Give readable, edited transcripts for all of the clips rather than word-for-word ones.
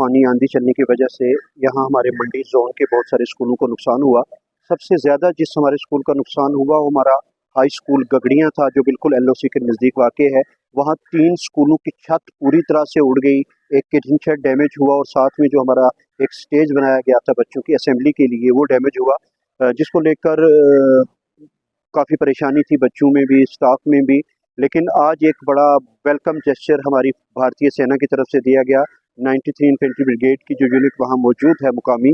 तूफ़ानी आंधी चलने की वजह से यहाँ हमारे मंडी जोन के बहुत सारे स्कूलों को नुकसान हुआ। सबसे ज़्यादा जिस हमारे स्कूल का नुकसान हुआ वो हमारा हाई स्कूल गगड़ियाँ था, जो बिल्कुल एलओसी के नज़दीक वाक़ है। वहाँ 3 स्कूलों की छत पूरी तरह से उड़ गई, एक किचन शेड डैमेज हुआ और साथ में जो हमारा एक स्टेज बनाया गया था बच्चों की असेंबली के लिए, वो डैमेज हुआ, जिसको लेकर काफ़ी परेशानी थी बच्चों में भी, स्टाफ में भी। लेकिन आज एक बड़ा वेलकम जेस्चर हमारी भारतीय सेना की तरफ से दिया गया। 93 इन्फेंट्री ब्रिगेड की जो यूनिट वहाँ मौजूद है मुकामी,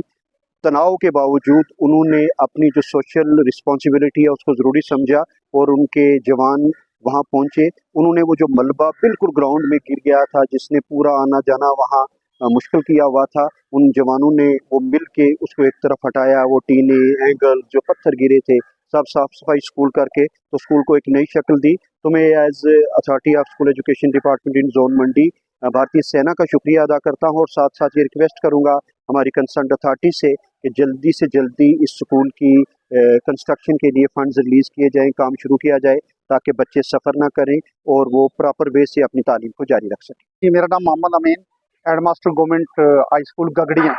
तनाव के बावजूद उन्होंने अपनी जो सोशल रिस्पॉन्सिबिलिटी है उसको ज़रूरी समझा और उनके जवान वहाँ पहुँचे। उन्होंने वो जो मलबा बिल्कुल ग्राउंड में गिर गया था, जिसने पूरा आना जाना वहाँ मुश्किल किया हुआ था, उन जवानों ने वो मिल के उसको एक तरफ हटाया। वो टीने, एंगल, जो पत्थर गिरे थे, सब साफ सफाई स्कूल करके तो स्कूल को एक नई शक्ल दी। तो मैं as authority of school education department in zone Mandi भारतीय सेना का शुक्रिया अदा करता हूँ और साथ साथ ये रिक्वेस्ट करूँगा हमारी कंसर्न अथॉरिटी से कि जल्दी से जल्दी इस स्कूल की कंस्ट्रक्शन के लिए फंड्स रिलीज़ किए जाएँ, काम शुरू किया जाए ताकि बच्चे सफ़र ना करें और वो प्रॉपर वे से अपनी तालीम को जारी रख सकें। मेरा नाम Mohammad Amin, headmaster government high school Gagdiyan,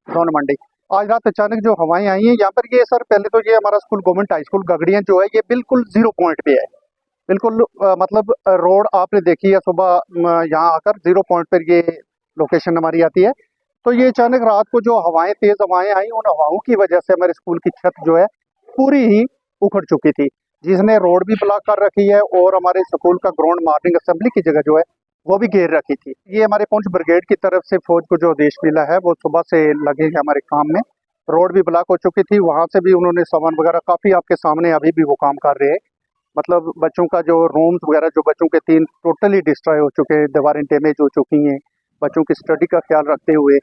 zone Mandi. आज रात अचानक जो हवाएं आई हैं यहाँ पर, ये सर पहले तो ये हमारा स्कूल गवर्नमेंट हाई स्कूल गगड़ियाँ जो है ये बिल्कुल 0 पॉइंट पे है। बिल्कुल मतलब रोड आपने देखी है सुबह यहाँ आकर 0 पॉइंट पर ये लोकेशन हमारी आती है। तो ये अचानक रात को जो हवाएं, तेज हवाएं आई, उन हवाओं की वजह से हमारे स्कूल की छत जो है पूरी ही उखड़ चुकी थी, जिसने रोड भी ब्लॉक कर रखी है और हमारे स्कूल का ग्राउंड मॉर्निंग असेंबली की जगह जो है वो भी घेर रखी थी। ये हमारे पुंछ ब्रिगेड की तरफ से फौज को जो आदेश मिला है वो सुबह से लगे हैं हमारे काम में। रोड भी ब्लॉक हो चुकी थी, वहां से भी उन्होंने सामान वगैरह काफी आपके सामने अभी भी वो काम कर रहे हैं। मतलब बच्चों का जो रूम्स वगैरह जो बच्चों के 3 टोटली डिस्ट्रॉय हो चुके हैं, दीवारें डैमेज हो चुकी हैं। बच्चों की स्टडी का ख्याल रखते हुए,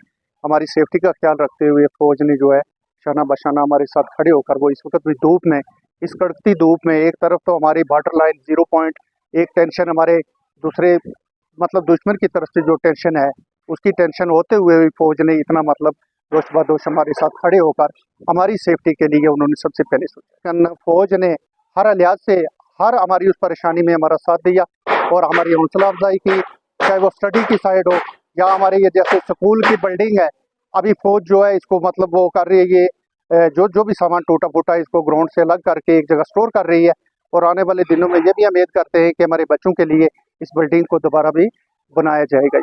हमारी सेफ्टी का ख्याल रखते हुए फौज ने जो है शाना बशाना हमारे साथ खड़े होकर वो इस वक्त भी धूप में, इस कड़कती धूप में, एक तरफ तो हमारी बॉर्डर लाइन 0 पॉइंट, एक टेंशन हमारे दूसरे मतलब दुश्मन की तरफ से जो टेंशन है उसकी टेंशन होते हुए भी फौज ने इतना मतलब दोष बदोश हमारे साथ खड़े होकर हमारी सेफ्टी के लिए उन्होंने सबसे पहले सोचा। फौज ने हर लिहाज से हर हमारी उस परेशानी में हमारा साथ दिया और हमारी हौसला अफजाई की, चाहे वो स्टडी की साइड हो या हमारे ये जैसे स्कूल की बिल्डिंग है, अभी फौज जो है इसको मतलब वो कर रही है, ये जो भी सामान टूटा फूटा इसको ग्राउंड से अलग करके एक जगह स्टोर कर रही है और आने वाले दिनों में ये भी उम्मीद करते हैं कि हमारे बच्चों के लिए इस बिल्डिंग को दोबारा भी बनाया जाएगा।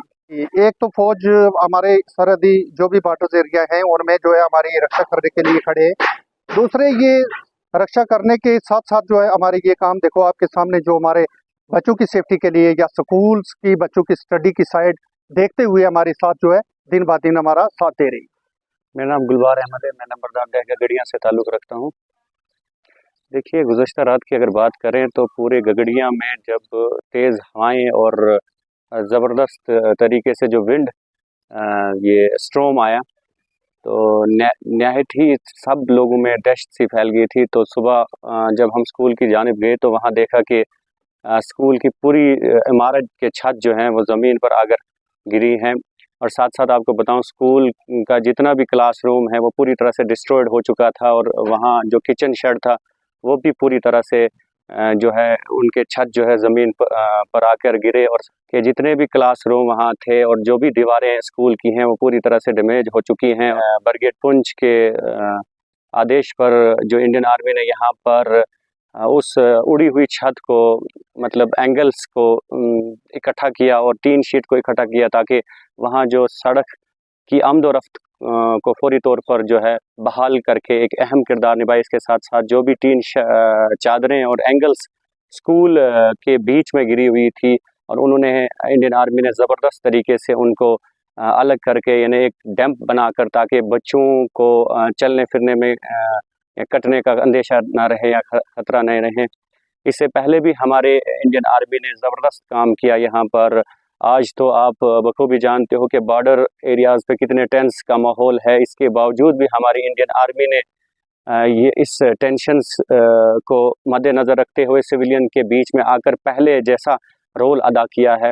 एक तो फौज हमारे सरहदी जो भी बॉर्डर एरिया हैं उनमें जो है हमारी रक्षा करने के लिए खड़े हैं। दूसरे ये रक्षा करने के साथ साथ जो है हमारे ये काम देखो आपके सामने, जो हमारे बच्चों की सेफ्टी के लिए या स्कूल्स की बच्चों की स्टडी की साइड देखते हुए हमारे साथ जो है दिन ब दिन हमारा साथ दे रही। मेरा नाम गुलबार अहमद है, मैं नंबरदार डह गगड़ियाँ से ताल्लुक़ रखता हूँ। देखिए, गुज़श्ता रात की अगर बात करें तो पूरे गगड़ियाँ में जब तेज़ हवाएं और ज़बरदस्त तरीके से जो विंड ये स्ट्रॉम आया तो नहायत ही सब लोगों में दहशत सी फैल गई थी। तो सुबह जब हम स्कूल की जानिब गए तो वहाँ देखा कि स्कूल की पूरी इमारत के छत जो हैं वो ज़मीन पर आकर गिरी हैं और साथ साथ आपको बताऊं स्कूल का जितना भी क्लासरूम है वो पूरी तरह से डिस्ट्रॉयड हो चुका था और वहाँ जो किचन शेड था वो भी पूरी तरह से जो है उनके छत जो है ज़मीन पर आकर गिरे और के जितने भी क्लासरूम वहाँ थे और जो भी दीवारें स्कूल की हैं वो पूरी तरह से डैमेज हो चुकी हैं। ब्रिगेड पुंछ के आदेश पर जो इंडियन आर्मी ने यहाँ पर उस उड़ी हुई छत को मतलब एंगल्स को इकट्ठा किया और 3 शीट को इकट्ठा किया ताकि वहाँ जो सड़क की आमद व रफ्त को फौरी तौर पर जो है बहाल करके एक अहम किरदार निभाए। इसके साथ साथ जो भी 3 चादरें और एंगल्स स्कूल के बीच में गिरी हुई थी और उन्होंने इंडियन आर्मी ने ज़बरदस्त तरीके से उनको अलग करके यानी एक डैम्प बनाकर ताकि बच्चों को चलने फिरने में कटने का अंदेशा ना रहे या खतरा नहीं रहे। इससे पहले भी हमारे इंडियन आर्मी ने ज़बरदस्त काम किया यहाँ पर। आज तो आप बखूबी जानते हो कि बॉर्डर एरियाज़ पे कितने टेंस का माहौल है, इसके बावजूद भी हमारी इंडियन आर्मी ने ये इस टेंशन्स को मद्देनज़र रखते हुए सिविलियन के बीच में आकर पहले जैसा रोल अदा किया है।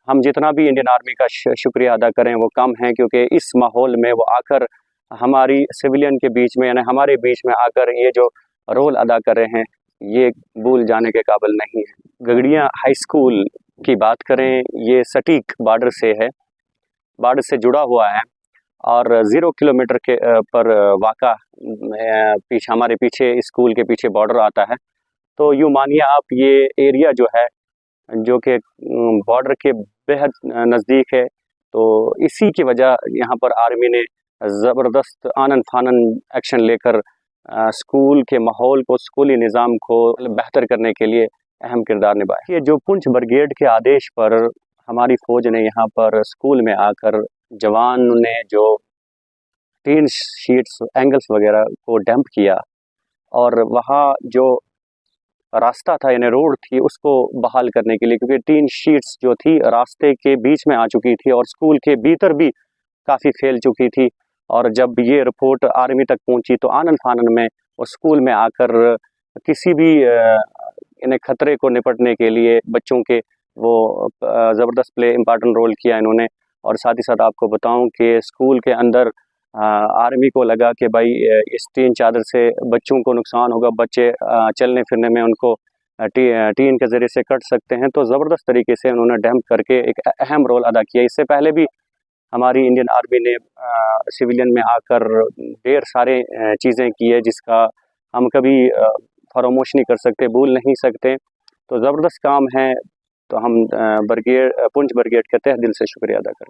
हम जितना भी इंडियन आर्मी का शुक्रिया अदा करें वो कम है, क्योंकि इस माहौल में वो आकर हमारी सिविलियन के बीच में यानी हमारे बीच में आकर ये जो रोल अदा कर रहे हैं ये भूल जाने के काबिल नहीं है। गगड़ियाँ हाई स्कूल की बात करें, ये सटीक बॉर्डर से है, बॉर्डर से जुड़ा हुआ है और 0 किलोमीटर के पर वाक़ा हमारे पीछे स्कूल के पीछे बॉर्डर आता है। तो यूँ मानिए आप ये एरिया जो है जो कि बॉर्डर के बेहद नज़दीक है, तो इसी की वजह यहाँ पर आर्मी ने ज़बरदस्त आनन-फानन एक्शन लेकर स्कूल के माहौल को, स्कूली निज़ाम को बेहतर करने के लिए अहम किरदार निभाया। ये जो पुंछ ब्रिगेड के आदेश पर हमारी फ़ौज ने यहाँ पर स्कूल में आकर जवान ने जो टीन शीट्स, एंगल्स वगैरह को डंप किया और वहाँ जो रास्ता था यानी रोड थी उसको बहाल करने के लिए, क्योंकि टीन शीट्स जो थी रास्ते के बीच में आ चुकी थी और स्कूल के भीतर भी काफ़ी फैल चुकी थी। और जब ये रिपोर्ट आर्मी तक पहुंची तो आनन फानन में उस स्कूल में आकर किसी भी इन्हें खतरे को निपटने के लिए बच्चों के वो ज़बरदस्त इम्पॉर्टेंट रोल किया इन्होंने। और साथ ही साथ आपको बताऊं कि स्कूल के अंदर आर्मी को लगा कि भाई इस टीन चादर से बच्चों को नुकसान होगा, बच्चे चलने फिरने में उनको टीन के ज़रिए से कट सकते हैं, तो ज़बरदस्त तरीके से उन्होंने डैम्प करके एक अहम रोल अदा किया। इससे पहले भी हमारी इंडियन आर्मी ने सिविलियन में आकर ढेर सारे चीज़ें की है जिसका हम कभी फरामोश नहीं कर सकते, भूल नहीं सकते। तो ज़बरदस्त काम है, तो हम पुंछ ब्रिगेड का तहे दिल से शुक्रिया अदा करें।